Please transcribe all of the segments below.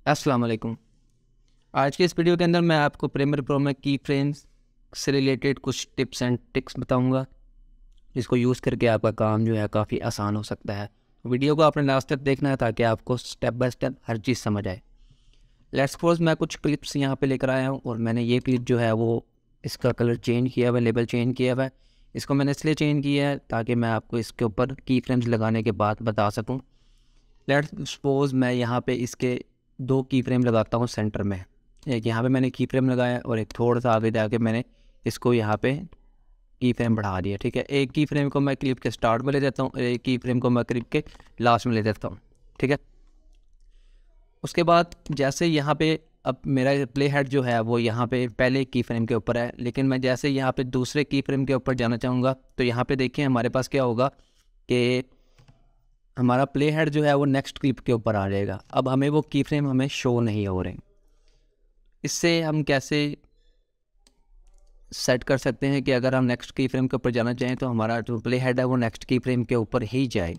अस्सलाम वालेकुम। आज के इस वीडियो के अंदर मैं आपको प्रीमियर प्रो में की फ्रेम्स से रिलेटेड कुछ टिप्स एंड ट्रिक्स बताऊंगा, जिसको यूज़ करके आपका काम जो है काफ़ी आसान हो सकता है। वीडियो को आपने लास्ट तक देखना है ताकि आपको स्टेप बाय स्टेप हर चीज़ समझ आए। लेट्स सपोज मैं कुछ क्लिप्स यहाँ पे लेकर आया हूँ और मैंने ये क्लिप जो है वो इसका कलर चेंज किया हुआ है, लेबल चेंज किया हुआ है। इसको मैंने इसलिए चेंज किया है ताकि मैं आपको इसके ऊपर की फ्रेम्स लगाने के बाद बता सकूँ। लेट्स सपोज मैं यहाँ पे इसके दो की फ्रेम लगाता हूँ सेंटर में। एक यहाँ पे मैंने की फ्रेम लगाया और एक थोड़ा सा आगे जाके मैंने इसको यहाँ पे की फ्रेम बढ़ा दिया। ठीक है, एक की फ्रेम को मैं क्लिप के स्टार्ट में ले देता हूँ और एक की फ्रेम को मैं क्लिप के लास्ट में ले देता हूँ। ठीक है, उसके बाद जैसे यहाँ पे अब मेरा प्ले हेड जो है वो यहाँ पे पहले की फ्रेम के ऊपर है, लेकिन मैं जैसे यहाँ पे दूसरे की फ्रेम के ऊपर जाना चाहूँगा तो यहाँ पे देखिए हमारे पास क्या होगा कि हमारा प्ले हेड जो है वो नेक्स्ट क्लिप के ऊपर आ जाएगा। अब हमें वो की फ्रेम हमें शो नहीं हो रहे। इससे हम कैसे सेट कर सकते हैं कि अगर हम नेक्स्ट की फ्रेम के ऊपर जाना चाहें तो हमारा जो प्ले हेड है वो नेक्स्ट की फ्रेम के ऊपर ही जाए।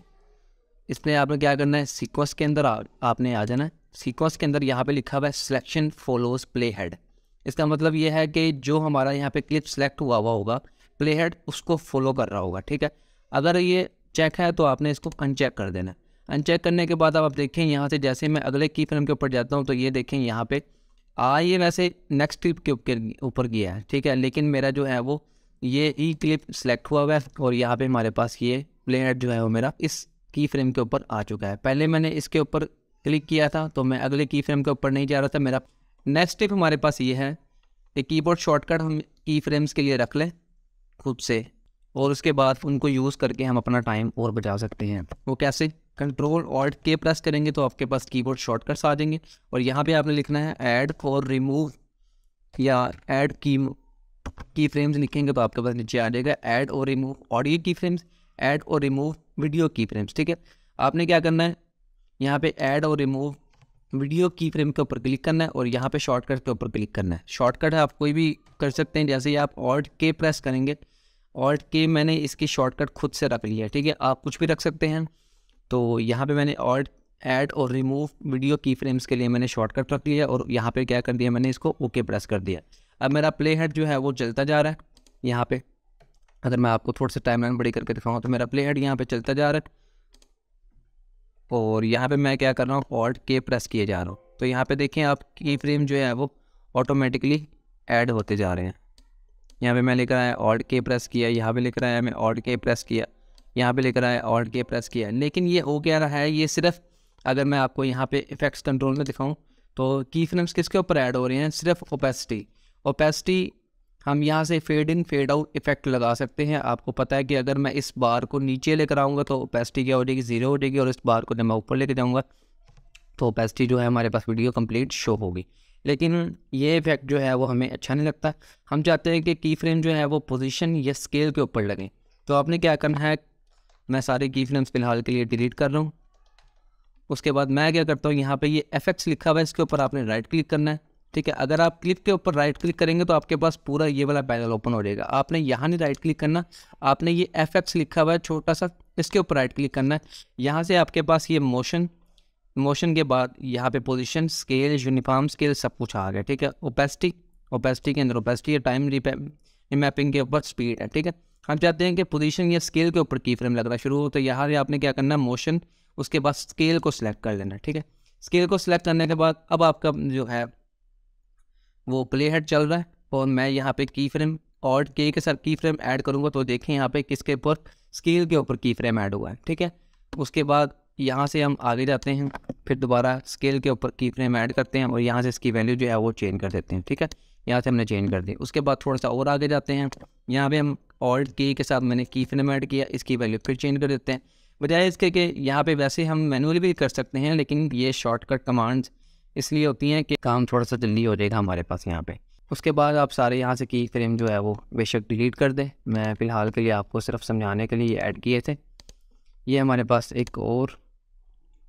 इसमें आपने क्या करना है, सीक्वेंस के अंदर आपने आ जाना है। सीक्वेंस के अंदर यहाँ पे लिखा हुआ है सिलेक्शन फॉलोज प्ले हेड। इसका मतलब ये है कि जो हमारा यहाँ पे क्लिप सेलेक्ट हुआ होगा, प्ले हेड उसको फॉलो कर रहा होगा। ठीक है, अगर ये चेक है तो आपने इसको अनचेक कर देना। अनचेक करने के बाद अब आप देखें यहाँ से जैसे मैं अगले की फ्रेम के ऊपर जाता हूँ तो ये देखें यहाँ पे ये वैसे नेक्स्ट क्लिप के ऊपर गया है। ठीक है, लेकिन मेरा जो है वो ये ई क्लिप सेलेक्ट हुआ है और यहाँ पे हमारे पास ये प्ले हेड जो है वो मेरा इस की फ्रेम के ऊपर आ चुका है। पहले मैंने इसके ऊपर क्लिक किया था तो मैं अगले की फ्रेम के ऊपर नहीं जा रहा था। मेरा नेक्स्ट स्टेप हमारे पास ये है कि कीबोर्ड शॉर्टकट हम की फ्रेम्स के लिए रख लें खुद से और उसके बाद उनको यूज़ करके हम अपना टाइम और बचा सकते हैं। वो कैसे? कंट्रोल ऑल्ट के प्रेस करेंगे तो आपके पास कीबोर्ड शॉर्टकट्स आ जाएंगे और यहाँ पे आपने लिखना है ऐड और रिमूव या ऐड की फ्रेम्स लिखेंगे तो आपके पास नीचे आ जाएगा ऐड और रिमूव ऑडियो की फ्रेम्स, ऐड और रिमूव वीडियो की फ्रेम्स। ठीक है, आपने क्या करना है, यहाँ पे ऐड और रिमूव वीडियो की फ्रेम के ऊपर क्लिक करना है और यहाँ पे शॉर्टकट के ऊपर क्लिक करना है। शॉर्टकट है आप कोई भी कर सकते हैं, जैसे ही आप ऑल्ट के प्रेस करेंगे, ऑल्ट के मैंने इसकी शॉर्टकट खुद से रख लिया है। ठीक है, आप कुछ भी रख सकते हैं। तो यहाँ पे मैंने ऑल्ट ऐड और रिमूव वीडियो की फ्रेम्स के लिए मैंने शॉर्टकट रख लिया और यहाँ पे क्या कर दिया, मैंने इसको ओके प्रेस कर दिया। अब मेरा प्ले हेड जो है वो चलता जा रहा है। यहाँ पे अगर मैं आपको थोड़ा सा टाइमलाइन बड़ी करके दिखाऊँ तो मेरा प्ले हेड यहाँ पे चलता जा रहा है और यहाँ पे मैं क्या कर रहा हूँ, ऑल्ट के प्रेस किए जा रहा हूँ। तो यहाँ पे देखें आप की फ्रेम जो है वो ऑटोमेटिकली ऐड होते जा रहे हैं। यहाँ पे मैं लिख रहा है ऑल्ट के प्रेस किया, यहाँ पे लिख रहा है मैं ऑल्ट के प्रेस किया, यहाँ पे लिख रहा है ऑल्ट के प्रेस किया। लेकिन ये हो क्या रहा है, ये सिर्फ अगर मैं आपको यहाँ पे इफेक्ट्स कंट्रोल में दिखाऊँ तो की फ्रेम्स किसके ऊपर ऐड हो रहे हैं, सिर्फ ओपेसिटी हम यहाँ से fade in fade out effect लगा सकते हैं। आपको पता है कि अगर मैं इस बार को नीचे लेकर आऊँगा तो ओपेसिटी क्या हो जाएगी, 0 हो जाएगी और इस बार को जब मैं ऊपर लेकर जाऊँगा तो ओपेसिटी जो है हमारे पास वीडियो कंप्लीट शो होगी। लेकिन ये इफेक्ट जो है वो हमें अच्छा नहीं लगता। हम चाहते हैं कि की फ्रेम जो है वो पोजीशन या स्केल के ऊपर लगे। तो आपने क्या करना है, मैं सारे की फ्रेम्स फिलहाल के लिए डिलीट कर रहा हूँ। उसके बाद मैं क्या करता हूँ, यहाँ पे ये एफएक्स लिखा हुआ है, इसके ऊपर आपने राइट क्लिक करना है। ठीक है, अगर आप क्लिप के ऊपर राइट क्लिक करेंगे तो आपके पास पूरा ये वाला पैनल ओपन हो जाएगा। आपने यहाँ नहीं राइट क्लिक करना, आपने ये एफएक्स लिखा हुआ है छोटा सा, इसके ऊपर राइट क्लिक करना है। यहाँ से आपके पास ये मोशन के बाद यहाँ पे पोजीशन, स्केल, यूनिफॉर्म स्केल सब कुछ आ गया। ठीक है, ओपेसिटी के अंदर ओपेसिटी है, टाइम रीमैपिंग के ऊपर स्पीड है। ठीक है, हम चाहते हैं कि पोजीशन या स्केल के ऊपर की फ्रेम लगना शुरू हो, तो यहाँ से आपने क्या करना है, मोशन, उसके बाद स्केल को सिलेक्ट कर लेना। ठीक है, स्केल को सिलेक्ट करने के बाद अब आपका जो है वो प्ले हेड चल रहा है और मैं यहाँ पे की फ्रेम और के साथ की फ्रेम ऐड करूँगा तो देखें यहाँ पे किसके ऊपर, स्केल के ऊपर की फ्रेम ऐड हुआ है। ठीक है, उसके बाद यहाँ से हम आगे जाते हैं, फिर दोबारा स्केल के ऊपर की फ्रेम ऐड करते हैं और यहाँ से इसकी वैल्यू जो है वो चेंज कर देते हैं। ठीक है, यहाँ से हमने चेंज कर दी। उसके बाद थोड़ा सा और आगे जाते हैं, यहाँ पे हम ऑल्ट के साथ मैंने की फ्रेम ऐड किया, इसकी वैल्यू फिर चेंज कर देते हैं। बजाय इसके कि यहाँ पे वैसे हम मैनुअली भी कर सकते हैं, लेकिन ये शॉर्टकट कमांड्स इसलिए होती हैं कि काम थोड़ा सा जल्दी हो जाएगा हमारे पास यहाँ पे। उसके बाद आप सारे यहाँ से की फ्रेम जो है वो बेशक डिलीट कर दें, मैं फ़िलहाल के लिए आपको सिर्फ समझाने के लिए ऐड किए थे। ये हमारे पास एक और,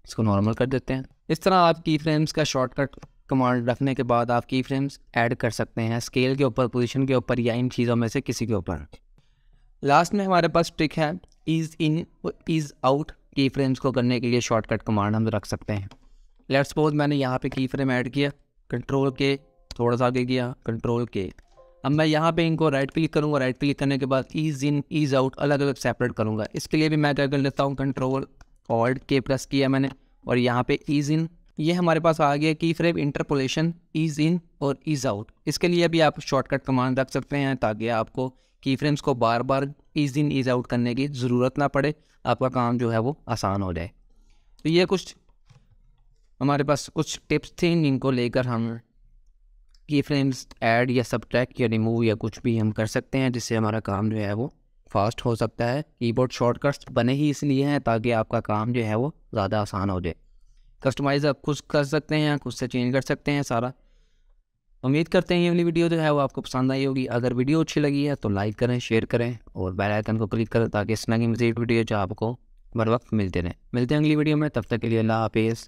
इसको नॉर्मल कर देते हैं। इस तरह आप की फ्रेम्स का शॉर्टकट कमांड रखने के बाद आप की फ्रेम्स ऐड कर सकते हैं स्केल के ऊपर, पोजीशन के ऊपर या इन चीज़ों में से किसी के ऊपर। लास्ट में हमारे पास ट्रिक है ईज़ इन ईज़ आउट की फ्रेम्स को करने के लिए शॉर्टकट कमांड हम रख सकते हैं। लेट्स सपोज मैंने यहाँ पे की फ्रेम ऐड किया, कंट्रोल के, थोड़ा सा आगे किया, कंट्रोल के। अब मैं यहाँ पे इनको राइट क्लिक करूँगा, राइट क्लिक करने के बाद ईज इन ईज आउट अलग अलग सेपरेट करूँगा। इसके लिए भी मैं क्या कर लेता हूँ, कंट्रोल ऑल्ट के प्रेस किया मैंने, और यहाँ पे ईज इन, ये हमारे पास आ गया की फ्रेम इंटरपोलेशन, ईज इन और ईज आउट। इसके लिए भी आप शॉर्टकट कमांड रख सकते हैं ताकि आपको की फ्रेम्स को बार बार ईज इन ईज आउट करने की ज़रूरत ना पड़े, आपका काम जो है वो आसान हो जाए। तो ये कुछ हमारे पास कुछ टिप्स थी, इनको लेकर हम की फ्रेम्स ऐड या सब्ट्रैक्ट या रिमूव या कुछ भी हम कर सकते हैं, जिससे हमारा काम जो है वो फास्ट हो सकता है। कीबोर्ड शॉर्टकट्स बने ही इसलिए हैं ताकि आपका काम जो है वो ज़्यादा आसान हो जाए। कस्टमाइज़ आप खुद कर सकते हैं, खुद से चेंज कर सकते हैं सारा। उम्मीद करते हैं ये वाली वीडियो जो है वो आपको पसंद आई होगी। अगर वीडियो अच्छी लगी है तो लाइक करें, शेयर करें और बेल आइकन को क्लिक करें ताकि इस तरह की मज़ीद वीडियो जो आपको बर वक्त मिलते रहें। मिलते हैं अगली वीडियो में, तब तक के लिए अल्लाह हाफिज़।